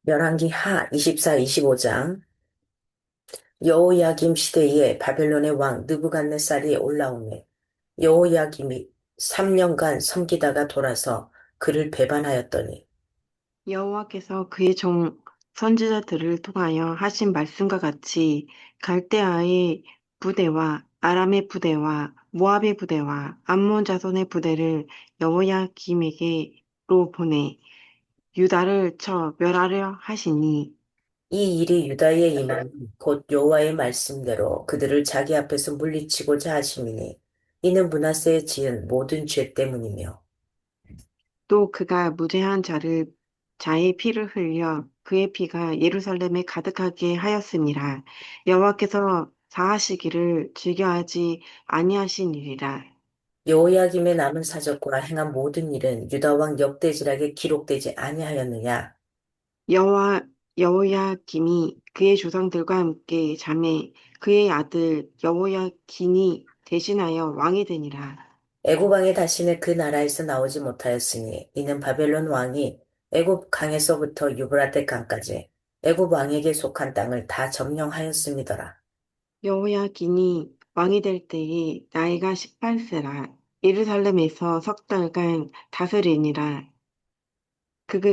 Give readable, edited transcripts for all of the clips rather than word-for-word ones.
열왕기 하 24, 25장 여호야김 시대에 바벨론의 왕 느부갓네살이 올라오매 여호야김이 3년간 섬기다가 돌아서 그를 배반하였더니 여호와께서 그의 종 선지자들을 통하여 하신 말씀과 같이 갈대아의 부대와 아람의 부대와 모압의 부대와 암몬 자손의 부대를 여호야김에게로 보내 유다를 쳐 멸하려 하시니 이 일이 유다에 임하니 곧 여호와의 말씀대로 그들을 자기 앞에서 물리치고자 하심이니 이는 므낫세에 지은 모든 죄 때문이며 또 그가 무죄한 자의 피를 흘려 그의 피가 예루살렘에 가득하게 하였음이라 여호와께서 사하시기를 즐겨하지 아니하시니라. 여호야김의 남은 사적과 행한 모든 일은 유다 왕 역대지락에 기록되지 아니하였느냐. 여호와 여호야김이 그의 조상들과 함께 잠에 그의 아들 여호야긴이 대신하여 왕이 되니라. 애굽 왕이 다시는 그 나라에서 나오지 못하였으니 이는 바벨론 왕이 애굽 강에서부터 유브라데 강까지 애굽 왕에게 속한 땅을 다 점령하였음이더라. 여호야긴이 왕이 될 때에 나이가 18세라. 예루살렘에서 석 달간 다스리니라.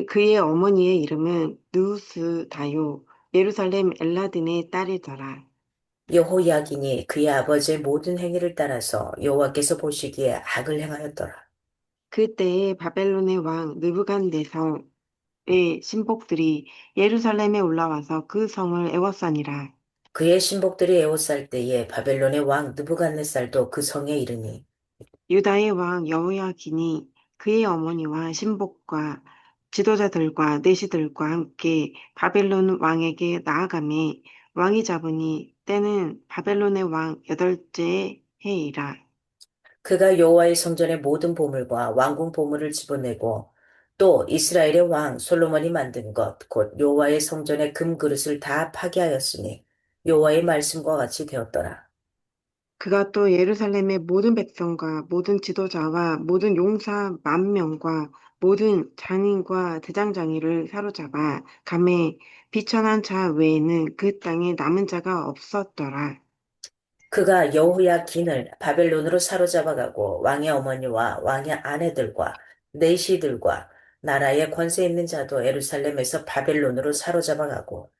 그의 어머니의 이름은 느우스다요 예루살렘 엘라딘의 딸이더라. 여호야긴이 그의 아버지의 모든 행위를 따라서 여호와께서 보시기에 악을 행하였더라. 그때에 바벨론의 왕 느부갓네살의 신복들이 예루살렘에 올라와서 그 성을 애워싸니라. 그의 신복들이 에워쌀 때에 바벨론의 왕 느부갓네살도 그 성에 이르니 유다의 왕 여호야긴이 그의 어머니와 신복과 지도자들과 내시들과 함께 바벨론 왕에게 나아가매 왕이 잡으니 때는 바벨론의 왕 여덟째 해이라. 그가 여호와의 성전의 모든 보물과 왕궁 보물을 집어내고 또 이스라엘의 왕 솔로몬이 만든 것, 곧 여호와의 성전의 금 그릇을 다 파괴하였으니 여호와의 말씀과 같이 되었더라. 그가 또 예루살렘의 모든 백성과 모든 지도자와 모든 용사 10,000명과 모든 장인과 대장장이를 사로잡아 감에 비천한 자 외에는 그 땅에 남은 자가 없었더라. 그가 여호야긴을 바벨론으로 사로잡아가고 왕의 어머니와 왕의 아내들과 내시들과 나라의 권세 있는 자도 예루살렘에서 바벨론으로 사로잡아가고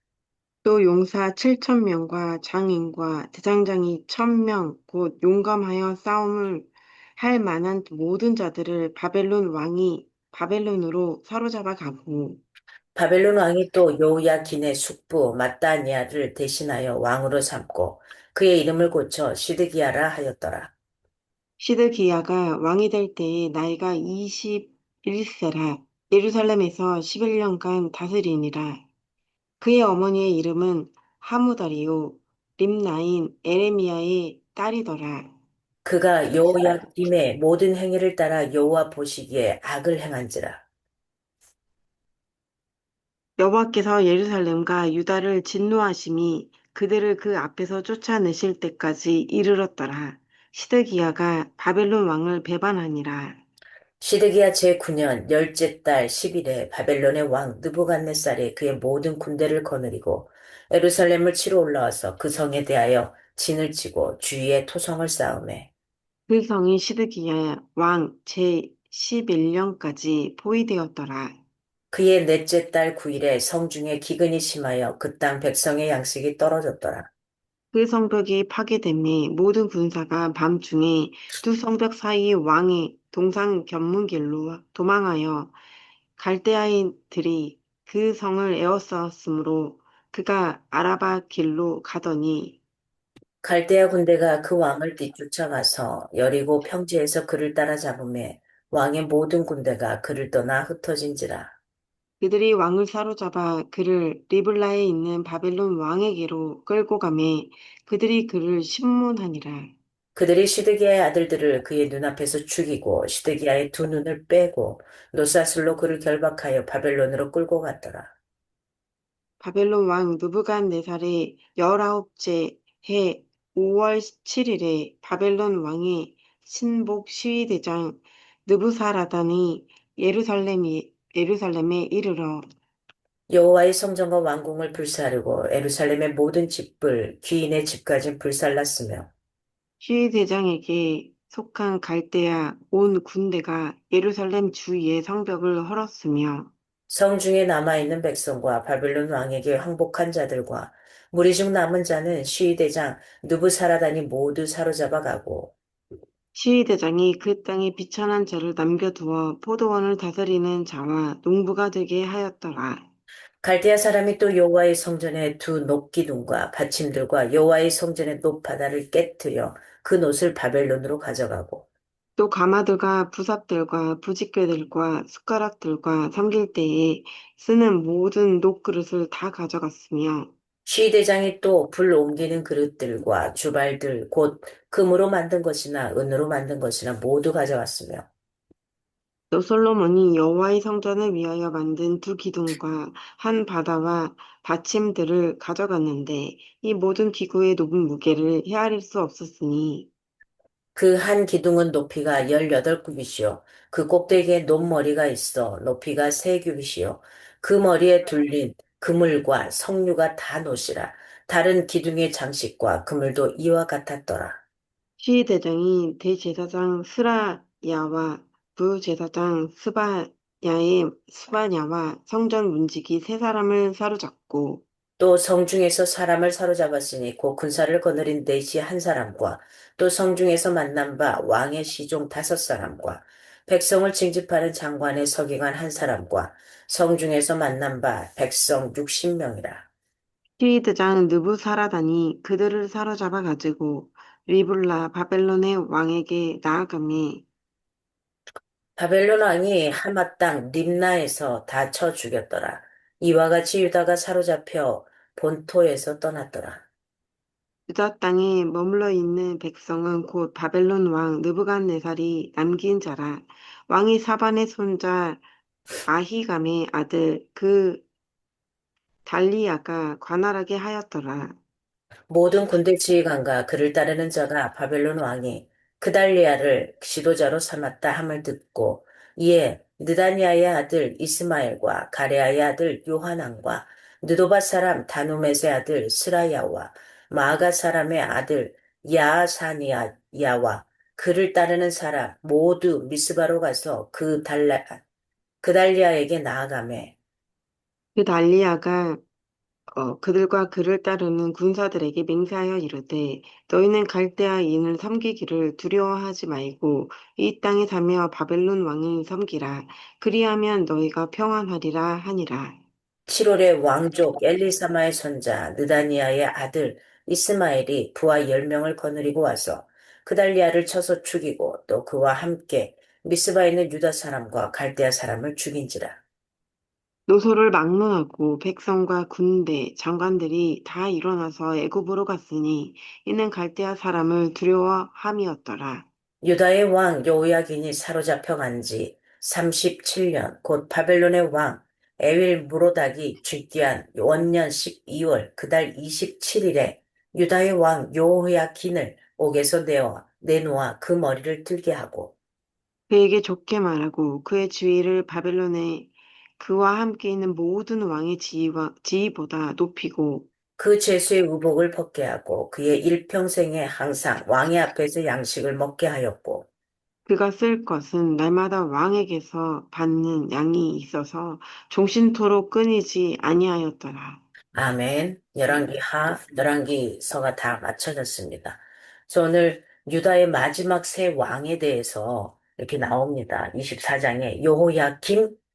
또 용사 7,000명과 장인과 대장장이 1,000명 곧 용감하여 싸움을 할 만한 모든 자들을 바벨론 왕이 바벨론으로 사로잡아 가고 바벨론 왕이 또 여호야긴의 숙부 mat다니아를 대신하여 왕으로 삼고 그의 이름을 고쳐 시드기야라 하였더라. 시드기야가 왕이 될 때에 나이가 21세라 예루살렘에서 11년간 다스리니라. 그의 어머니의 이름은 하무다리요 림나인 에레미야의 딸이더라. 그가 여호야김의 모든 행위를 따라 여호와 보시기에 악을 행한지라. 여호와께서 예루살렘과 유다를 진노하심이 그들을 그 앞에서 쫓아내실 때까지 이르렀더라. 시드기야가 바벨론 왕을 배반하니라. 시드기야 제9년 열째 달 10일에 바벨론의 왕 느부갓네살이 그의 모든 군대를 거느리고 예루살렘을 치러 올라와서 그 성에 대하여 진을 치고 주위에 토성을 쌓으매 그 성이 시드기야 왕 제11년까지 포위되었더라. 그의 넷째 달 9일에 성중에 기근이 심하여 그 땅 백성의 양식이 떨어졌더라. 그 성벽이 파괴됨에 모든 군사가 밤중에 두 성벽 사이 왕의 동상 견문길로 도망하여 갈대아인들이 그 성을 에워싸었으므로 그가 아라바 길로 가더니 갈대아 군대가 그 왕을 뒤쫓아가서 여리고 평지에서 그를 따라잡음에 왕의 모든 군대가 그를 떠나 흩어진지라. 그들이 왕을 사로잡아 그를 리블라에 있는 바벨론 왕에게로 끌고 가매 그들이 그를 심문하니라. 그들이 시드기야의 아들들을 그의 눈앞에서 죽이고 시드기야의 두 눈을 빼고 노사슬로 그를 결박하여 바벨론으로 끌고 갔더라. 바벨론 왕 느부갓네살의 19째 해 5월 7일에 바벨론 왕의 신복 시위대장 느부사라단이 예루살렘에 이르러 여호와의 성전과 왕궁을 불사르고 예루살렘의 모든 집을 귀인의 집까지 불살랐으며 시위 대장에게 속한 갈대아 온 군대가 예루살렘 주위의 성벽을 헐었으며 성중에 남아있는 백성과 바벨론 왕에게 항복한 자들과 무리 중 남은 자는 시위대장 느부사라단이 모두 사로잡아 가고 시위 대장이 그 땅에 비천한 자를 남겨두어 포도원을 다스리는 자와 농부가 되게 하였더라. 갈대아 사람이 또 여호와의 성전의 두 녹기둥과 받침들과 여호와의 성전의 높바다를 깨뜨려 그 놋을 바벨론으로 가져가고 또 가마들과 부삽들과 부집개들과 숟가락들과 삼킬 때에 쓰는 모든 녹그릇을 다 가져갔으며 시대장이 또 불 옮기는 그릇들과 주발들 곧 금으로 만든 것이나 은으로 만든 것이나 모두 가져왔으며 또 솔로몬이 여호와의 성전을 위하여 만든 두 기둥과 한 바다와 받침들을 가져갔는데 이 모든 기구의 높은 무게를 헤아릴 수 없었으니 그 한 기둥은 높이가 18규빗이요 그 꼭대기에 높머리가 있어 높이가 3규빗이요 그 머리에 둘린 그물과 석류가 다 노시라 다른 기둥의 장식과 그물도 이와 같았더라. 시대장이 대제사장 스라야와 부제사장 스바냐와 성전 문지기 세 사람을 사로잡고 또 성중에서 사람을 사로잡았으니 곧 군사를 거느린 내시 한 사람과 또 성중에서 만난 바 왕의 시종 5사람과 백성을 징집하는 장관의 서기관 한 사람과 성중에서 만난 바 백성 60명이라. 시위대장 느부사라단이 그들을 사로잡아 가지고 리블라 바벨론의 왕에게 나아가매 바벨론 왕이 하마 땅 림나에서 다 쳐 죽였더라. 이와 같이 유다가 사로잡혀 본토에서 떠났더라. 유다 땅에 머물러 있는 백성은 곧 바벨론 왕 느부갓네살이 남긴 자라. 왕이 사반의 손자 아히감의 아들 그 달리아가 관할하게 하였더라. 모든 군대 지휘관과 그를 따르는 자가 바벨론 왕이 그달리아를 지도자로 삼았다 함을 듣고 이에 느다니아의 아들 이스마엘과 가레아의 아들 요하난과 느도바 사람 다누멧의 아들 스라야와 마아가 사람의 아들 야사니야와 그를 따르는 사람 모두 미스바로 가서 그달리아에게 나아가매 그 달리아가 그들과 그를 따르는 군사들에게 맹세하여 이르되 너희는 갈대아인을 섬기기를 두려워하지 말고 이 땅에 사며 바벨론 왕을 섬기라. 그리하면 너희가 평안하리라 하니라. 7월에 왕족 엘리사마의 손자 느다니아의 아들 이스마엘이 부하 10명을 거느리고 와서 그달리아를 쳐서 죽이고 또 그와 함께 미스바에 있는 유다 사람과 갈대아 사람을 죽인지라. 노소를 막론하고 백성과 군대, 장관들이 다 일어나서 애굽으로 갔으니 이는 갈대아 사람을 두려워함이었더라. 유다의 왕 여호야긴이 사로잡혀 간 지 37년 곧 바벨론의 왕 에윌 무로닥이 즉위한 원년 12월 그달 27일에 유다의 왕 여호야긴을 옥에서 내놓아 그 머리를 들게 하고 그에게 좋게 말하고 그의 지위를 바벨론에 그와 함께 있는 모든 왕의 지위보다 높이고 그 죄수의 의복을 벗게 하고 그의 일평생에 항상 왕의 앞에서 양식을 먹게 하였고 그가 쓸 것은 날마다 왕에게서 받는 양이 있어서 종신토록 끊이지 아니하였더라. 아멘. 열왕기 하, 열왕기 서가 다 맞춰졌습니다. 그래서 오늘 유다의 마지막 세 왕에 대해서 이렇게 나옵니다. 24장에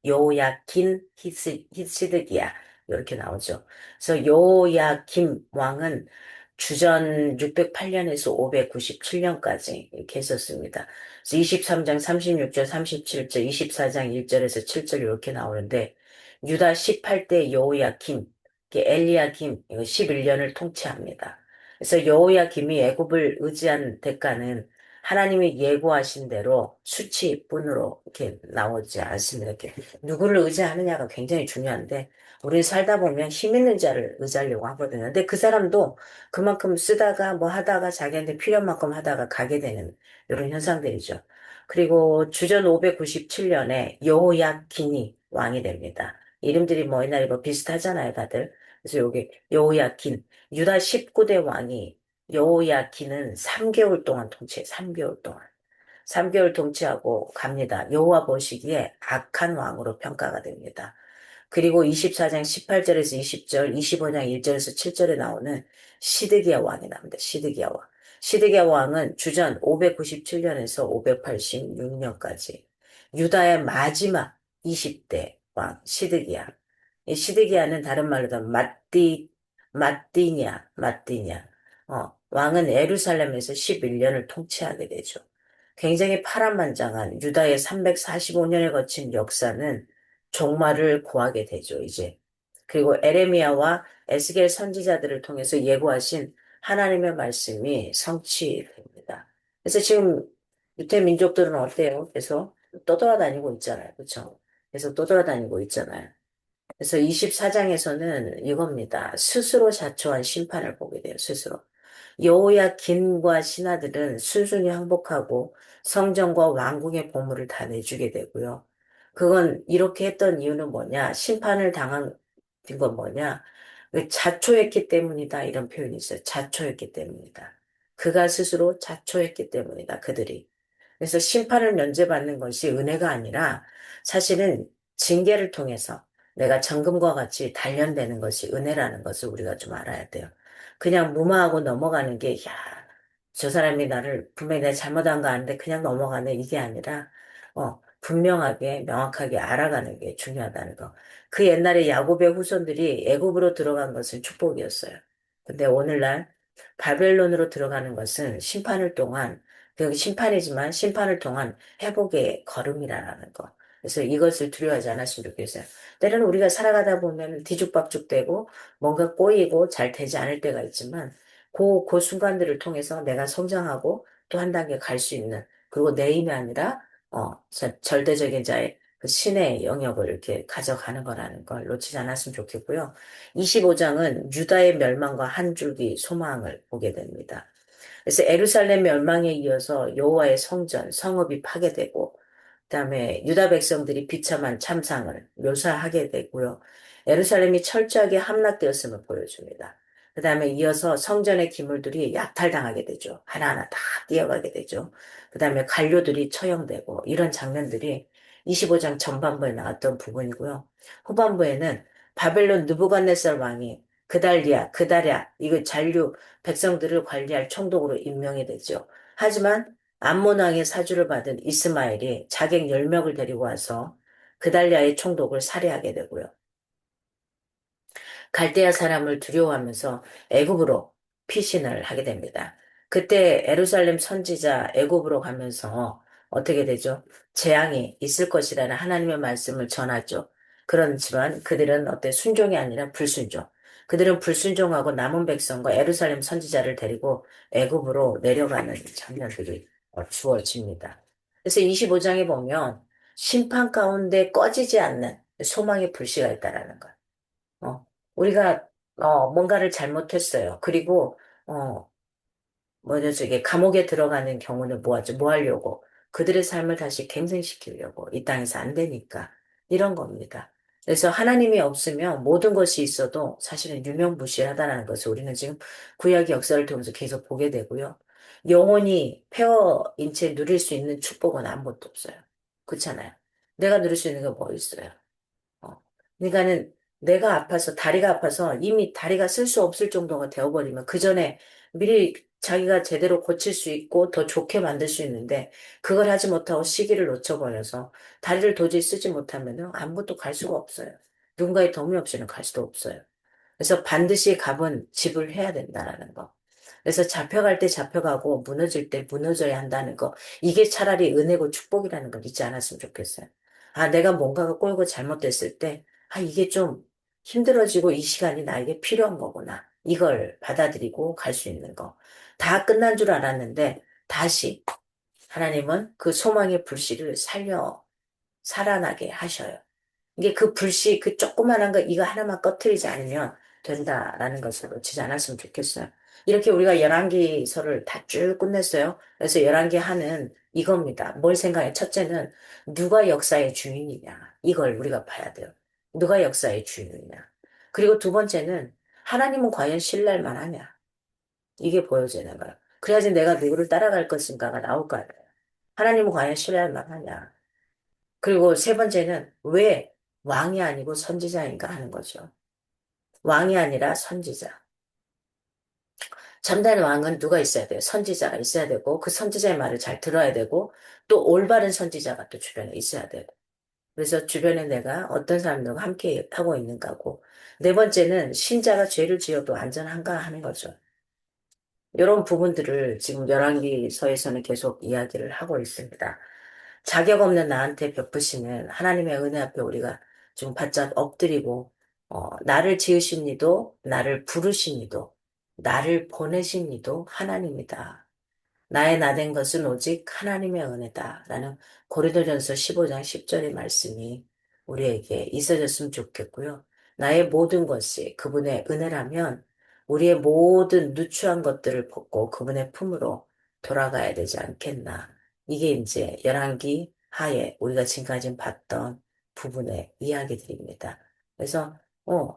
여호야긴, 히스드기야 이렇게 나오죠. 그래서 여호야김 왕은 주전 608년에서 597년까지 이렇게 했었습니다. 그래서 23장 36절, 37절, 24장 1절에서 7절 이렇게 나오는데 유다 18대 여호야김 엘리야김 이거 11년을 통치합니다. 그래서 여호야김이 애굽을 의지한 대가는 하나님이 예고하신 대로 수치뿐으로 이렇게 나오지 않습니다. 이렇게 누구를 의지하느냐가 굉장히 중요한데 우리 살다 보면 힘 있는 자를 의지하려고 하거든요. 근데 그 사람도 그만큼 쓰다가 뭐 하다가 자기한테 필요한 만큼 하다가 가게 되는 이런 현상들이죠. 그리고 주전 597년에 여호야긴이 왕이 됩니다. 이름들이 뭐 옛날에 뭐 비슷하잖아요, 다들. 그래서 여기 여호야킨, 유다 19대 왕이 여호야킨은 3개월 동안 통치해, 3개월 동안. 3개월 통치하고 갑니다. 여호와 보시기에 악한 왕으로 평가가 됩니다. 그리고 24장 18절에서 20절, 25장 1절에서 7절에 나오는 시드기야 왕이 나옵니다. 시드기야 왕. 시드기야 왕은 주전 597년에서 586년까지 유다의 마지막 20대 왕 시드기야. 이 시드기야는 다른 말로도 마띠냐. 왕은 예루살렘에서 11년을 통치하게 되죠. 굉장히 파란만장한 유다의 345년에 거친 역사는 종말을 구하게 되죠, 이제. 그리고 에레미야와 에스겔 선지자들을 통해서 예고하신 하나님의 말씀이 성취됩니다. 그래서 지금 유태 민족들은 어때요? 계속 떠돌아다니고 있잖아요. 그렇죠? 계속 떠돌아다니고 있잖아요. 그래서 24장에서는 이겁니다. 스스로 자초한 심판을 보게 돼요, 스스로. 여호야긴과 신하들은 순순히 항복하고 성전과 왕궁의 보물을 다 내주게 되고요. 그건 이렇게 했던 이유는 뭐냐? 심판을 당한 건 뭐냐? 그 자초했기 때문이다. 이런 표현이 있어요. 자초했기 때문이다. 그가 스스로 자초했기 때문이다. 그들이. 그래서 심판을 면제받는 것이 은혜가 아니라 사실은 징계를 통해서 내가 정금과 같이 단련되는 것이 은혜라는 것을 우리가 좀 알아야 돼요. 그냥 무마하고 넘어가는 게, 야, 저 사람이 나를 분명히 내가 잘못한 거 아는데 그냥 넘어가네. 이게 아니라, 분명하게, 명확하게 알아가는 게 중요하다는 거. 그 옛날에 야곱의 후손들이 애굽으로 들어간 것은 축복이었어요. 근데 오늘날 바벨론으로 들어가는 것은 심판을 통한, 그 심판이지만 심판을 통한 회복의 걸음이라는 거. 그래서 이것을 두려워하지 않았으면 좋겠어요. 때로는 우리가 살아가다 보면 뒤죽박죽되고 뭔가 꼬이고 잘 되지 않을 때가 있지만 그 순간들을 통해서 내가 성장하고 또 한 단계 갈 수 있는 그리고 내 힘이 아니라 절대적인 자의 그 신의 영역을 이렇게 가져가는 거라는 걸 놓치지 않았으면 좋겠고요. 25장은 유다의 멸망과 한 줄기 소망을 보게 됩니다. 그래서 에루살렘 멸망에 이어서 여호와의 성전, 성읍이 파괴되고 그다음에 유다 백성들이 비참한 참상을 묘사하게 되고요. 예루살렘이 철저하게 함락되었음을 보여줍니다. 그다음에 이어서 성전의 기물들이 약탈당하게 되죠. 하나하나 다 뛰어가게 되죠. 그다음에 관료들이 처형되고 이런 장면들이 25장 전반부에 나왔던 부분이고요. 후반부에는 바벨론 느부갓네살 왕이 그다랴 이거 잔류 백성들을 관리할 총독으로 임명이 되죠. 하지만 암몬 왕의 사주를 받은 이스마엘이 자객 10명을 데리고 와서 그달랴의 총독을 살해하게 되고요. 갈대아 사람을 두려워하면서 애굽으로 피신을 하게 됩니다. 그때 에루살렘 선지자 애굽으로 가면서 어떻게 되죠? 재앙이 있을 것이라는 하나님의 말씀을 전하죠. 그렇지만 그들은 순종이 아니라 불순종. 그들은 불순종하고 남은 백성과 에루살렘 선지자를 데리고 애굽으로 내려가는 장면들이 주어집니다. 그래서 25장에 보면 심판 가운데 꺼지지 않는 소망의 불씨가 있다라는 것. 어, 우리가, 뭔가를 잘못했어요. 그리고, 저게, 감옥에 들어가는 경우는 뭐 하죠? 뭐 하려고? 그들의 삶을 다시 갱생시키려고. 이 땅에서 안 되니까. 이런 겁니다. 그래서 하나님이 없으면 모든 것이 있어도 사실은 유명무실하다는 것을 우리는 지금 구약의 역사를 통해서 계속 보게 되고요. 영원히 폐허인 채 누릴 수 있는 축복은 아무것도 없어요. 그렇잖아요. 내가 누릴 수 있는 게 뭐 있어요? 그러니까는 내가 아파서 다리가 아파서 이미 다리가 쓸 수 없을 정도가 되어버리면 그 전에 미리 자기가 제대로 고칠 수 있고 더 좋게 만들 수 있는데 그걸 하지 못하고 시기를 놓쳐버려서 다리를 도저히 쓰지 못하면 아무것도 갈 수가 없어요. 누군가의 도움이 없이는 갈 수도 없어요. 그래서 반드시 값은 지불해야 된다라는 거. 그래서 잡혀갈 때 잡혀가고 무너질 때 무너져야 한다는 거. 이게 차라리 은혜고 축복이라는 걸 잊지 않았으면 좋겠어요. 아, 내가 뭔가가 꼴고 잘못됐을 때, 아, 이게 좀 힘들어지고 이 시간이 나에게 필요한 거구나. 이걸 받아들이고 갈 수 있는 거. 다 끝난 줄 알았는데, 다시 하나님은 그 소망의 불씨를 살아나게 하셔요. 이게 그 불씨, 그 조그만한 거, 이거 하나만 꺼트리지 않으면 된다라는 것을 놓치지 않았으면 좋겠어요. 이렇게 우리가 열왕기서를 다 쭉 끝냈어요. 그래서 열왕기 하는 이겁니다. 뭘 생각해? 첫째는 누가 역사의 주인이냐. 이걸 우리가 봐야 돼요. 누가 역사의 주인이냐. 그리고 두 번째는 하나님은 과연 신뢰할 만하냐. 이게 보여지는 거야. 그래야지 내가 누구를 따라갈 것인가가 나올 거 아니야. 하나님은 과연 신뢰할 만하냐. 그리고 세 번째는 왜 왕이 아니고 선지자인가 하는 거죠. 왕이 아니라 선지자. 참된 왕은 누가 있어야 돼요? 선지자가 있어야 되고, 그 선지자의 말을 잘 들어야 되고, 또 올바른 선지자가 또 주변에 있어야 되고. 그래서 주변에 내가 어떤 사람들과 함께 하고 있는가고. 네 번째는 신자가 죄를 지어도 안전한가 하는 거죠. 이런 부분들을 지금 열왕기서에서는 계속 이야기를 하고 있습니다. 자격 없는 나한테 베푸시는 하나님의 은혜 앞에 우리가 좀 바짝 엎드리고, 나를 지으신 이도, 나를 부르신 이도, 나를 보내신 이도 하나님이다. 나의 나된 것은 오직 하나님의 은혜다. 라는 고린도전서 15장 10절의 말씀이 우리에게 있어졌으면 좋겠고요. 나의 모든 것이 그분의 은혜라면 우리의 모든 누추한 것들을 벗고 그분의 품으로 돌아가야 되지 않겠나. 이게 이제 열왕기 하에 우리가 지금까지 봤던 부분의 이야기들입니다. 그래서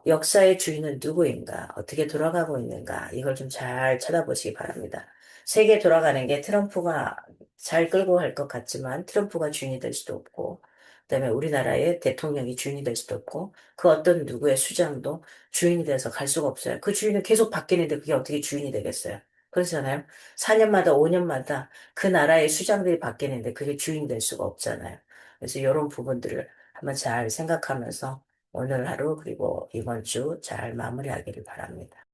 역사의 주인은 누구인가, 어떻게 돌아가고 있는가, 이걸 좀 잘 쳐다보시기 바랍니다. 세계 돌아가는 게 트럼프가 잘 끌고 갈 것 같지만 트럼프가 주인이 될 수도 없고, 그다음에 우리나라의 대통령이 주인이 될 수도 없고, 그 어떤 누구의 수장도 주인이 돼서 갈 수가 없어요. 그 주인은 계속 바뀌는데 그게 어떻게 주인이 되겠어요? 그렇잖아요. 4년마다 5년마다 그 나라의 수장들이 바뀌는데 그게 주인이 될 수가 없잖아요. 그래서 이런 부분들을 한번 잘 생각하면서 오늘 하루 그리고 이번 주 잘 마무리하기를 바랍니다.